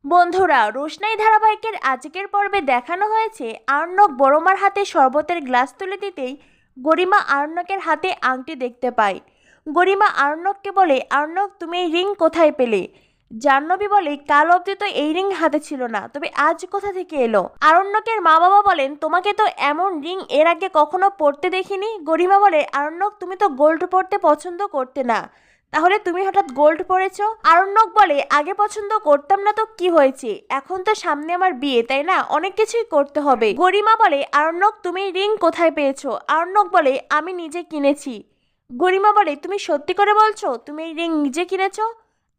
বন্ধুরা, রোশনাই ধারাবাহিকের আজকের পর্বে দেখানো হয়েছে আরণ্যক বড়মার হাতে শরবতের গ্লাস তুলে দিতেই গরিমা আরণ্যকের হাতে আংটি দেখতে পায়। গরিমা আরণ্যককে বলে, আরণ্যক তুমি এই রিং কোথায় পেলে? জাহ্নবী বলে, কাল অবধি তো এই রিং হাতে ছিল না, তবে আজ কোথা থেকে এলো? আরণ্যকের মা বাবা বলেন, তোমাকে তো এমন রিং এর আগে কখনো পরতে দেখিনি। গরিমা বলে, আরণ্যক তুমি তো গোল্ড পরতে পছন্দ করতে না, তাহলে তুমি হঠাৎ গোল্ড পরেছো? আরণ্যক বলে, আগে পছন্দ করতাম না তো কি হয়েছে, এখন তো সামনে আমার বিয়ে, তাই না? অনেক কিছুই করতে হবে। গরিমা বলে, আরণ্যক তুমি রিং কোথায় পেয়েছো? আরণ্যক বলে, আমি নিজে কিনেছি। গরিমা বলে, তুমি সত্যি করে বলছো তুমি এই রিং নিজে কিনেছো?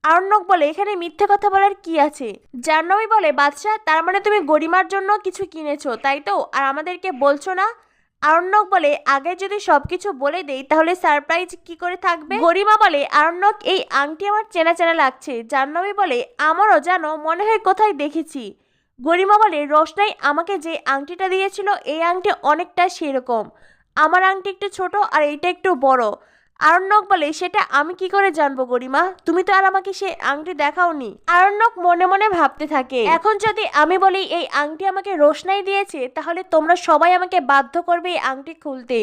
আরণ্যক বলে, এখানে মিথ্যে কথা বলার কি আছে? জাহ্নবী বলে, বাদশা, তার মানে তুমি গরিমার জন্য কিছু কিনেছো, তাই তো? আর আমাদেরকে বলছো না? আরণ্যক বলে, আগে যদি সবকিছু বলে দেই তাহলে সারপ্রাইজ কি করে থাকবে? গরিমা বলে, আরণ্যক এই আংটি আমার চেনা চেনা লাগছে। জাহ্নবী বলে, আমারও জানো মনে হয় কোথায় দেখেছি। গরিমা বলে, রোশনাই আমাকে যে আংটিটা দিয়েছিল এই আংটি অনেকটা সেরকম। আমার আংটি একটু ছোট আর এইটা একটু বড়। আরণ্যক বলে, সেটা আমি কি করে জানবো গরিমা? তুমি তো আর আমাকে সে আংটি দেখাওনি। আরণ্যক মনে মনে ভাবতে থাকে, এখন যদি আমি বলি এই আংটি আমাকে রোশনাই দিয়েছে, তাহলে তোমরা সবাই আমাকে বাধ্য করবে এই আংটি খুলতে।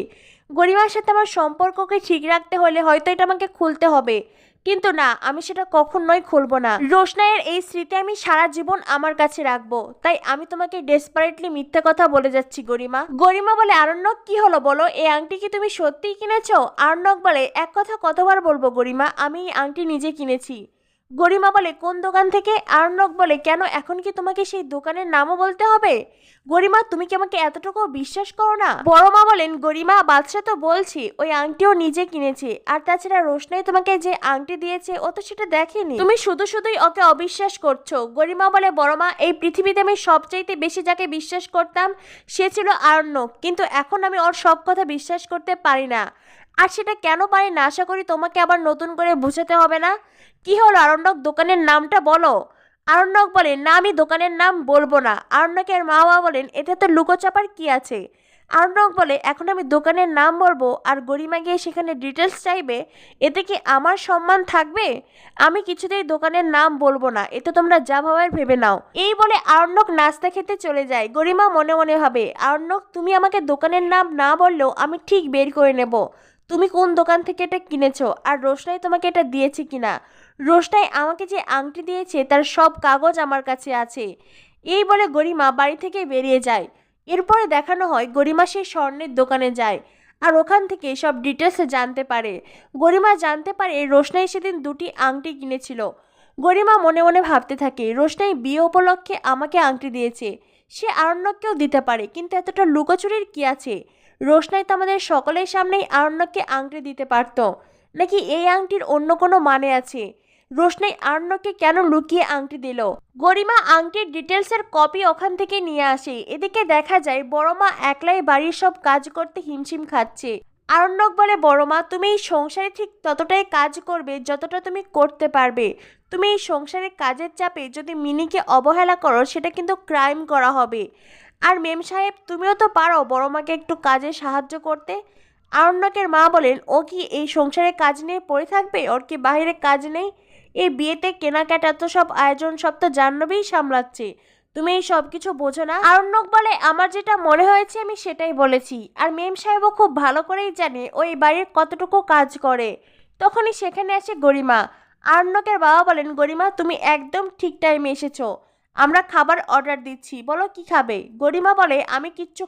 গরিমার সাথে আমার সম্পর্ককে ঠিক রাখতে হলে হয়তো এটা আমাকে খুলতে হবে, কিন্তু না, আমি সেটা কখনোই খুলবো না। রোশনাইয়ের এই স্মৃতি আমি সারা জীবন আমার কাছে রাখবো, তাই আমি তোমাকে ডেসপারেটলি মিথ্যে কথা বলে যাচ্ছি গরিমা। গরিমা বলে, আরণ্যক কি হলো বলো, এই আংটি কি তুমি সত্যিই কিনেছো? আরণ্যক বলে, এক কথা কতবার বলবো গরিমা, আমি এই আংটি নিজে কিনেছি। গরিমা বলে, কোন দোকান থেকে? আরণ্যক বলে, কেন এখন কি তোমাকে সেই দোকানের নামও বলতে হবে? গরিমা, তুমি কি আমাকে এতটুকু বিশ্বাস করো না? বড় মা বলেন, গরিমা, বাদশা তো বলছি ওই আংটিও নিজে কিনেছে, আর তাছাড়া রোশনাই তোমাকে যে আংটি দিয়েছে ও তো সেটা দেখেনি, তুমি শুধু শুধুই ওকে অবিশ্বাস করছো। গরিমা বলে, বড় মা, এই পৃথিবীতে আমি সবচাইতে বেশি যাকে বিশ্বাস করতাম সে ছিল আরণ্যক, কিন্তু এখন আমি ওর সব কথা বিশ্বাস করতে পারি না। আর সেটা কেন পারি না আশা করি তোমাকে আবার নতুন করে বোঝাতে হবে না। কি হলো আরণ্যক, দোকানের নামটা বলো। আরণ্যক বলে, না, আমি দোকানের নাম বলবো না। আরণ্যকের মা বাবা বলেন, এতে তো লুকোচাপার কি আছে? আরণ্যক বলে, এখন আমি দোকানের নাম বলবো আর গরিমা গিয়ে সেখানে ডিটেলস চাইবে, এতে কি আমার সম্মান থাকবে? আমি কিছুতেই দোকানের নাম বলবো না, এতে তোমরা যা ভাবার ভেবে নাও। এই বলে আরণ্যক নাস্তা খেতে চলে যায়। গরিমা মনে মনে ভাবে, আরণ্যক, তুমি আমাকে দোকানের নাম না বললেও আমি ঠিক বের করে নেব তুমি কোন দোকান থেকে এটা কিনেছো, আর রোশনাই তোমাকে এটা দিয়েছে কিনা। রোশনাই আমাকে যে আংটি দিয়েছে তার সব কাগজ আমার কাছে আছে। এই বলে গরিমা বাড়ি থেকে বেরিয়ে যায়। এরপরে দেখানো হয় গরিমা সেই স্বর্ণের দোকানে যায় আর ওখান থেকে সব ডিটেলসে জানতে পারে। গরিমা জানতে পারে রোশনাই সেদিন দুটি আংটি কিনেছিল। গরিমা মনে মনে ভাবতে থাকে, রোশনাই বিয়ে উপলক্ষে আমাকে আংটি দিয়েছে, সে আরণ্যককেও দিতে পারে, কিন্তু এতটা লুকোচুরির কি আছে? রোশনাই তো আমাদের সকলের সামনেই আরণ্যককে আংটি দিতে পারত, নাকি এই আংটির অন্য কোনো মানে আছে? রোশনাই আরণ্যককে কেন লুকিয়ে আংটি দিল? গরিমা আংটির ডিটেলসের কপি ওখান থেকে নিয়ে আসে। এদিকে দেখা যায় বড়মা একলাই বাড়ির সব কাজ করতে হিমশিম খাচ্ছে। আরণ্যক বলে, বড়মা, তুমি এই সংসারে ঠিক ততটাই কাজ করবে যতটা তুমি করতে পারবে। তুমি এই সংসারের কাজের চাপে যদি মিনিকে অবহেলা করো সেটা কিন্তু ক্রাইম করা হবে। আর মেম সাহেব, তুমিও তো পারো বড়মাকে একটু কাজে সাহায্য করতে। আরণ্যকের মা বলেন, ও কি এই সংসারে কাজ নিয়ে পড়ে থাকবে? ওর কি বাইরে কাজ নেই? এই বিয়েতে কেনাকাটা তো সব আয়োজন সব তো জাহ্নবীই সামলাচ্ছে, তুমি এই সব কিছু বোঝো না? আরণ্যক বলে, আমার যেটা মনে হয়েছে আমি সেটাই বলেছি, আর মেম সাহেবও খুব ভালো করেই জানে ওই বাড়ির কতটুকু কাজ করে। তখনই সেখানে আসে গরিমা। আরণ্যকের বাবা বলেন, গরিমা, তুমি একদম ঠিক টাইমে এসেছো, আমরা খাবার অর্ডার দিচ্ছি, বলো কি খাবে? গরিমা বলে, আমি কিচ্ছু